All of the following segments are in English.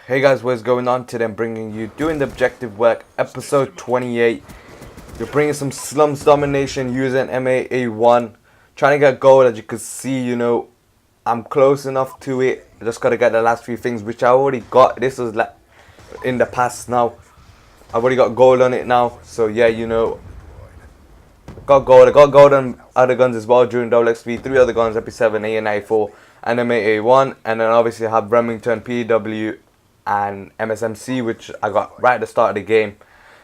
Hey guys, what's going on? Today I'm bringing you Doing the Objective Work, episode 28. You're bringing some slums domination using MAA1. Trying to get gold, as you can see, I'm close enough to it. I just gotta get the last few things, which I already got. This was like in the past now. I've already got gold on it now. So yeah, got gold. I got gold on other guns as well during XP. 3 other guns, EP7, A94, and MAA1. And then obviously I have Remington, PW, and MSMC, which I got right at the start of the game.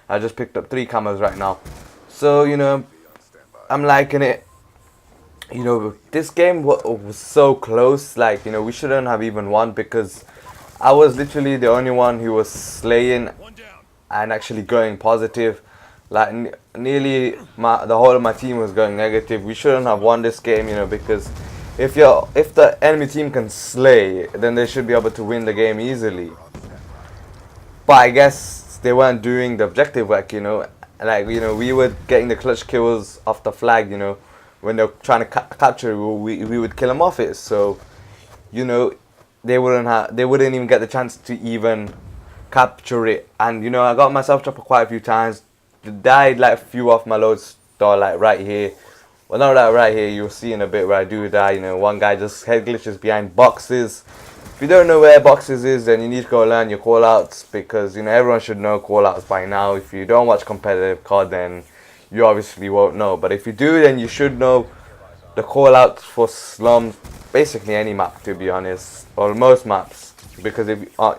I just picked up 3 cameras right now. So, I'm liking it. This game was so close. Like, we shouldn't have even won because I was literally the only one who was slaying and actually going positive. Like, nearly the whole of my team was going negative. We shouldn't have won this game, because if the enemy team can slay, then they should be able to win the game easily. But I guess they weren't doing the objective work, Like, we were getting the clutch kills off the flag, when they're trying to capture, we would kill them off it. So, they wouldn't even get the chance to even capture it. And, I got myself dropped quite a few times. Died like a few off my load store, like right here. Well, not like right here, you'll see in a bit where I do die. One guy just head glitches behind boxes. If you don't know where boxes is, then you need to go learn your callouts, because everyone should know callouts by now. If you don't watch competitive COD, then you obviously won't know. But if you do, then you should know the callouts for slums, basically any map, to be honest, or most maps. Because if you are,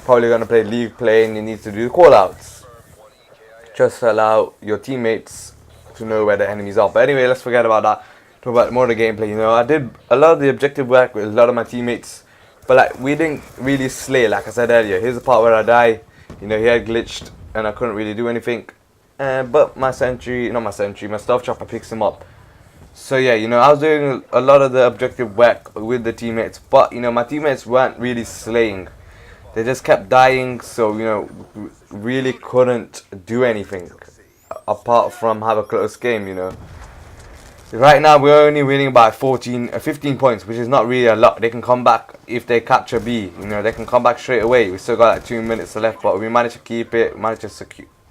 probably gonna play League playing, you need to do the callouts. Just allow your teammates to know where the enemies are. But anyway, let's forget about that. Talk about more of the gameplay. I did a lot of the objective work with a lot of my teammates. But like, we didn't really slay, like I said earlier. Here's the part where I die. He had glitched and I couldn't really do anything. But my stealth chopper picks him up. So yeah, I was doing a lot of the objective work with the teammates. But, my teammates weren't really slaying. They just kept dying, so, really couldn't do anything. Apart from have a close game, Right now, we're only winning by 15 points, which is not really a lot. They can come back if they capture B. They can come back straight away. We still got like 2 minutes left, but we managed to keep it,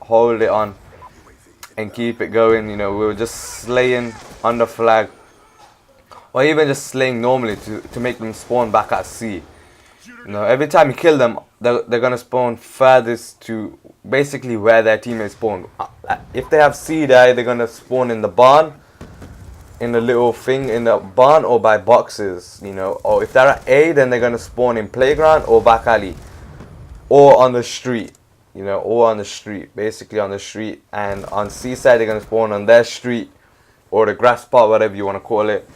hold it on, and keep it going. We were just slaying on the flag, or even just slaying normally to make them spawn back at C. Every time you kill them, they're gonna spawn furthest to basically where their teammates spawn. If they have C there, they're gonna spawn in the barn. In the little thing in the barn, or by boxes, or if they're at A, then they're gonna spawn in playground or back alley, or on the street, or on the street, basically on the street. And on C side, they're gonna spawn on their street or the grass part, whatever you want to call it.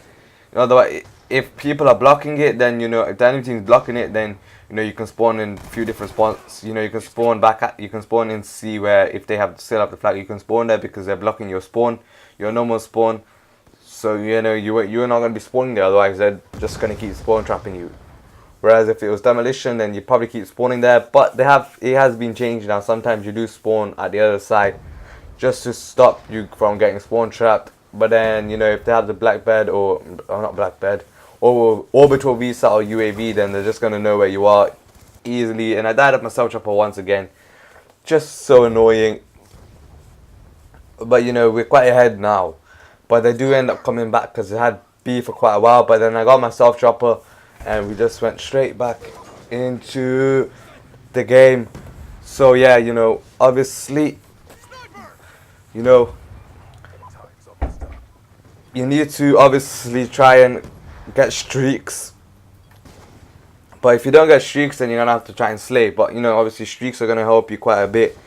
Otherwise, if people are blocking it, then if the enemy team's blocking it, then you can spawn in a few different spots. You can spawn you can spawn in C, where if they still have the flag, you can spawn there because they're blocking your spawn, your normal spawn. So, you're not going to be spawning there, otherwise they're just going to keep spawn trapping you. Whereas if it was demolition, then you'd probably keep spawning there. But it has been changed now. Sometimes you do spawn at the other side just to stop you from getting spawn trapped. But then, if they have the Blackbird or not Blackbird, or Orbital VSAT or UAV, then they're just going to know where you are easily. And I died of my stealth chopper once again. Just so annoying. But, we're quite ahead now. But they do end up coming back because they had B for quite a while. But then I got my stealth chopper and we just went straight back into the game. So yeah, obviously, you need to obviously try and get streaks. But if you don't get streaks, then you're going to have to try and slay. But, obviously streaks are going to help you quite a bit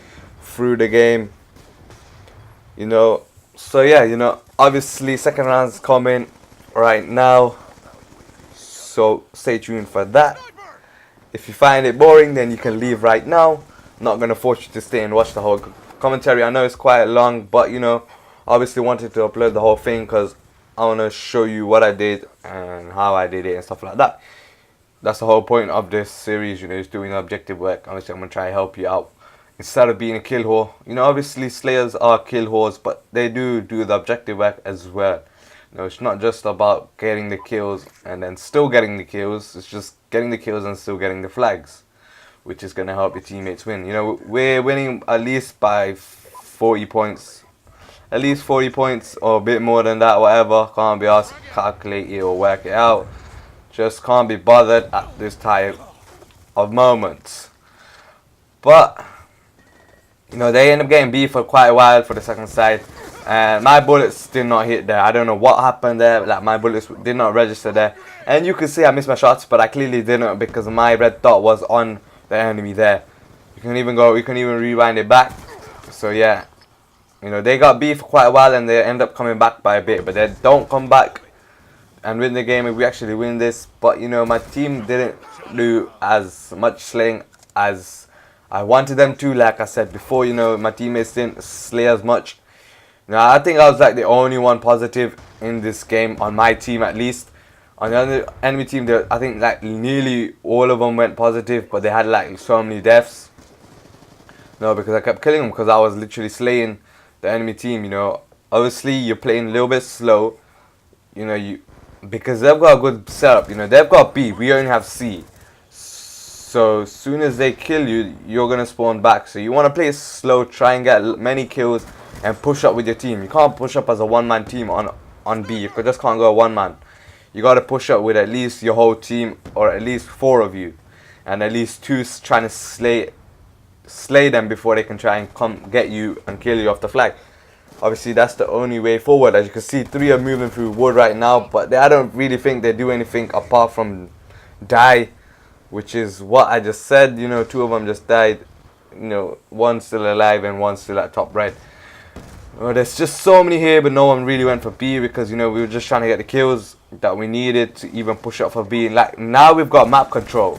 through the game. So yeah, obviously second round's coming right now, so stay tuned for that. If you find it boring, then you can leave right now. I'm not gonna force you to stay and watch the whole commentary. I know it's quite long, but obviously wanted to upload the whole thing because I want to show you what I did and how I did it and stuff like that. That's the whole point of this series, is doing objective work. Obviously I'm gonna try to help you out instead of being a kill whore. Obviously slayers are kill whores, but they do the objective work as well. It's not just about getting the kills and then still getting the kills. It's just getting the kills and still getting the flags. which is going to help your teammates win. You know, we're winning at least by 40 points. At least 40 points or a bit more than that, whatever. Can't be asked to calculate it or work it out. Just can't be bothered at this time of moments. But, you know, they end up getting B for quite a while for the second side. And my bullets did not hit there. I don't know what happened there. Like, my bullets did not register there. And you can see I missed my shots, but I clearly didn't because my red dot was on the enemy there. You can even rewind it back. So yeah, you know, they got B for quite a while and they end up coming back by a bit, but they don't come back and win the game if we actually win this. But you know, my team didn't do as much slaying as I wanted them to. Like I said before, you know, my teammates didn't slay as much. Now I think I was like the only one positive in this game on my team, at least. On the other enemy team, I think like nearly all of them went positive, but they had like so many deaths. No, because I kept killing them because I was literally slaying the enemy team. You know, obviously you're playing a little bit slow. You know, because they've got a good setup. You know, they've got B, we only have C. So as soon as they kill you, you're gonna spawn back. So you want to play slow, try and get many kills, and push up with your team. You can't push up as a one-man team on B. You just can't go one-man. You got to push up with at least your whole team, or at least 4 of you, and at least 2 trying to slay them before they can try and come get you and kill you off the flag. Obviously that's the only way forward. As you can see, 3 are moving through wood right now, but I don't really think they do anything apart from die, which is what I just said. You know, 2 of them just died. You know, 1's still alive and 1's still at top right. Well, there's just so many here, but no one really went for B because, you know, we were just trying to get the kills that we needed to even push up for B. Like, now we've got map control.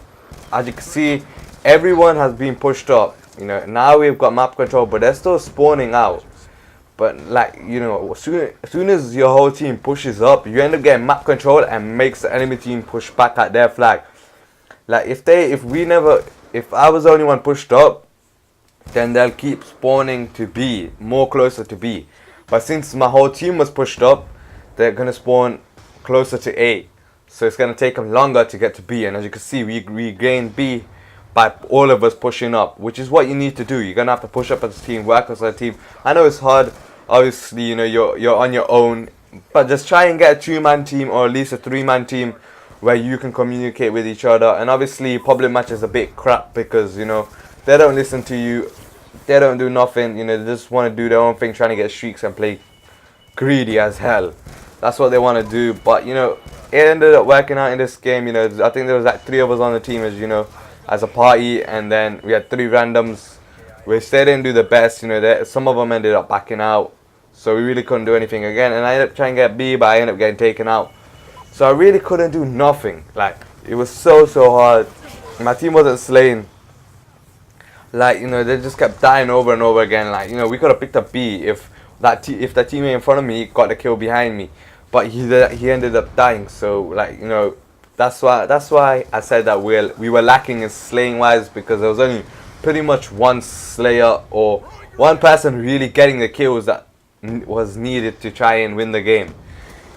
As you can see, everyone has been pushed up. You know, now we've got map control, but they're still spawning out. But, like, you know, as soon as your whole team pushes up, you end up getting map control and makes the enemy team push back at their flag. Like, if I was the only one pushed up, then they'll keep spawning to B, more closer to B. But since my whole team was pushed up, they're going to spawn closer to A. So it's going to take them longer to get to B. And as you can see, we regained B by all of us pushing up, which is what you need to do. You're going to have to push up as a team, work as a team. I know it's hard. Obviously, you know, you're on your own. But just try and get a 2-man team or at least a 3-man team where you can communicate with each other. And obviously, public match is a bit crap because, you know, they don't listen to you. They don't do nothing. You know, they just want to do their own thing, trying to get streaks and play greedy as hell. That's what they want to do. But, you know, it ended up working out in this game. You know, I think there was like 3 of us on the team, as you know, as a party. And then we had 3 randoms, which they didn't do the best. You know, some of them ended up backing out. So we really couldn't do anything again. And I ended up trying to get B, but I ended up getting taken out. So I really couldn't do nothing. Like, it was so hard. My team wasn't slaying. Like, you know, they just kept dying over and over again. Like, you know, we could have picked up B if that teammate in front of me got the kill behind me, but he ended up dying. So, like, you know, that's why I said that we were lacking in slaying wise, because there was only pretty much one slayer or one person really getting the kills that was needed to try and win the game.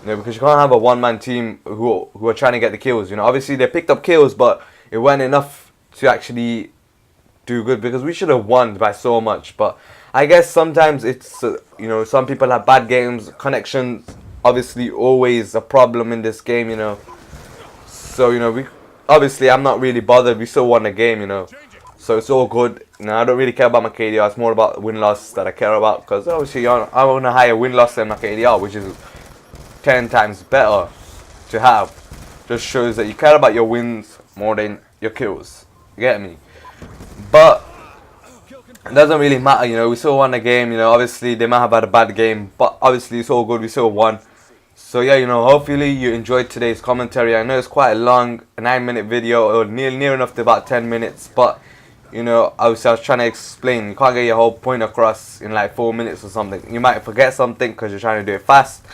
You know, because you can't have a one-man team who are trying to get the kills. You know, obviously they picked up kills, but it wasn't enough to actually do good, because we should have won by so much. But I guess sometimes it's you know, some people have bad games. Connections obviously always a problem in this game, you know. So, you know, obviously I'm not really bothered. We still won the game, you know, so it's all good. You know, I don't really care about my KDR. It's more about win-loss that I care about, because obviously I want a higher win-loss than my KDR, which is 10 times better to have. Just shows that you care about your wins more than your kills. You get me? But it doesn't really matter, you know. We still won the game, you know. Obviously they might have had a bad game, but obviously it's all good. We still won. So yeah, you know, hopefully you enjoyed today's commentary. I know it's quite a long, a 9-minute video, or near enough to about 10 minutes, but you know, obviously I was trying to explain. You can't get your whole point across in like 4 minutes or something. You might forget something because you're trying to do it fast.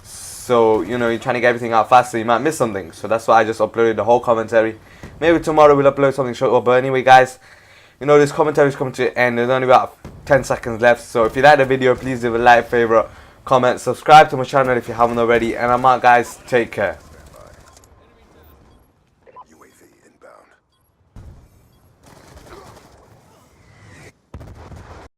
So, you know, you're trying to get everything out fast, so you might miss something. So that's why I just uploaded the whole commentary. Maybe tomorrow we'll upload something short. But anyway, guys, you know, this commentary is coming to an end. There's only about 10 seconds left. So if you like the video, please leave a like, favorite, comment, subscribe to my channel if you haven't already. And I'm out, guys. Take care.